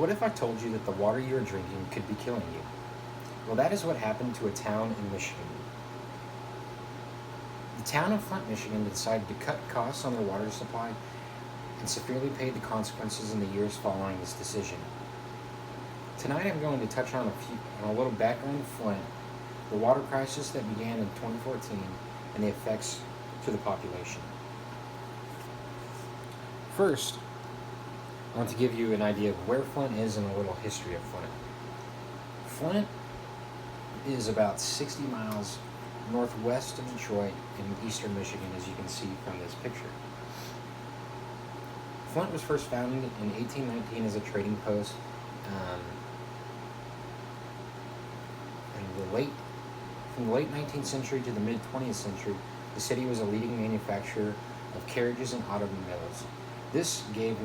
What if I told you that the water you are drinking could be killing you? Well, that is what happened to a town in Michigan. The town of Flint, Michigan decided to cut costs on their water supply and severely paid the consequences in the years following this decision. Tonight I'm going to touch on a little background of Flint, the water crisis that began in 2014, and the effects to the population. First, I want to give you an idea of where Flint is and a little history of Flint. Flint is about 60 miles northwest of Detroit in eastern Michigan, as you can see from this picture. Flint was first founded in 1819 as a trading post. From the late 19th century to the mid 20th century, the city was a leading manufacturer of carriages and automobiles. This gave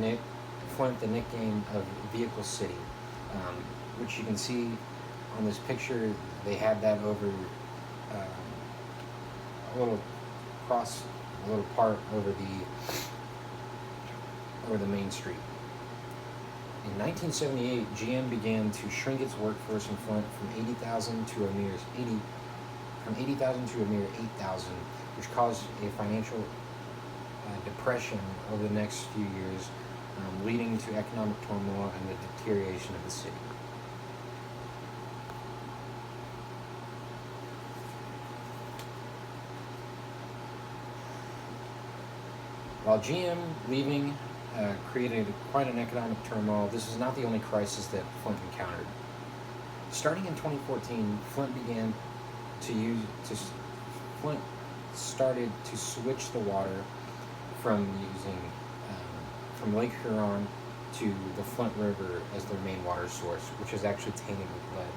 Flint the nickname of Vehicle City, which you can see on this picture. They had that over a little part over the main street. In 1978, GM began to shrink its workforce in Flint from 80,000 to a mere 8,000, which caused a financial depression over the next few years, leading to economic turmoil and the deterioration of the city. While GM leaving created quite an economic turmoil, this is not the only crisis that Flint encountered. Starting in 2014, Flint started to switch the water from Lake Huron to the Flint River as their main water source, which is actually tainted with lead.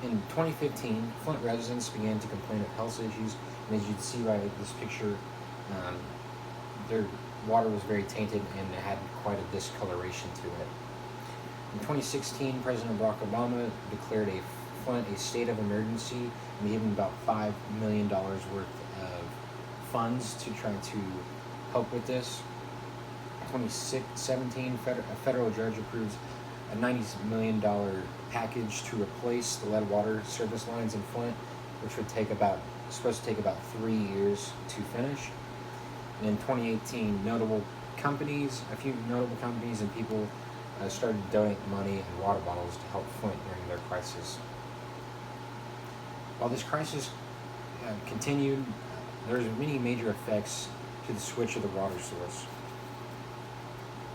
In 2015, Flint residents began to complain of health issues, and as you can see by this picture, their water was very tainted and it had quite a discoloration to it. In 2016, President Barack Obama declared Flint a state of emergency and gave him about $5 million worth of funds to try to help with this. In 2017, a federal judge approves a $90 million package to replace the lead water service lines in Flint, which supposed to take about 3 years to finish. And in 2018, a few notable companies and people started to donate money and water bottles to help Flint during their crisis. While this crisis continued, there were many major effects to the switch of the water source.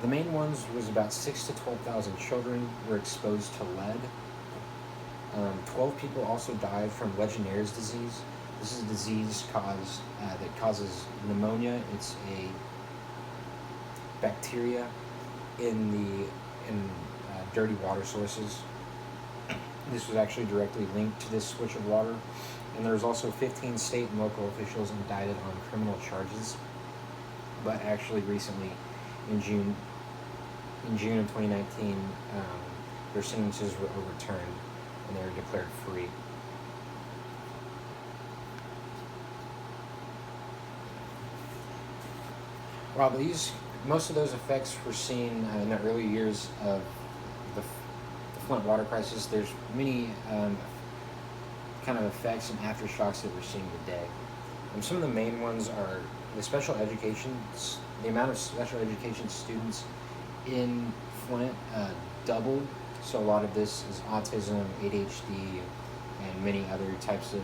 The main ones was about 6,000 to 12,000 children were exposed to lead. 12 people also died from Legionnaire's disease. This is a disease that causes pneumonia. It's a bacteria in dirty water sources. This was actually directly linked to this switch of water. And there's also 15 state and local officials indicted on criminal charges. But actually recently, in June of 2019, their sentences were overturned and they were declared free. While most of those effects were seen in the early years of the Flint water crisis, there's many kind of effects and aftershocks that we're seeing today. And some of the main ones are the amount of special education students in Flint doubled. So a lot of this is autism, ADHD, and many other types of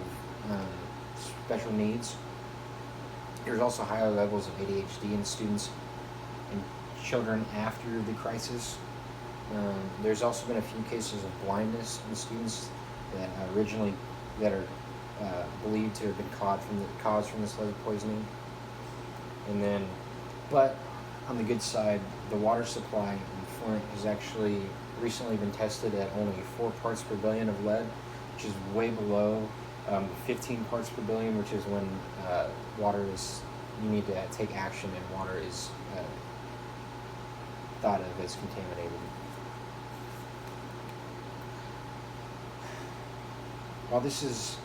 special needs. There's also higher levels of ADHD in students and children after the crisis. There's also been a few cases of blindness in students that are believed to have been caused from this lead poisoning. But on the good side, the water supply in Flint has actually recently been tested at only 4 parts per billion of lead, which is way below 15 parts per billion, which is when you need to take action and water is thought of as contaminated. While this is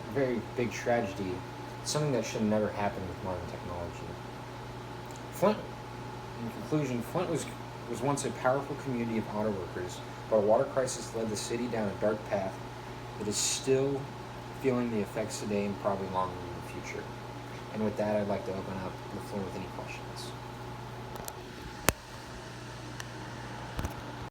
a very big tragedy, it's something that should never happen with modern technology. In conclusion, Flint was was once a powerful community of auto workers, but a water crisis led the city down a dark path that is still feeling the effects today and probably long in the future. And with that, I'd like to open up the floor with any questions.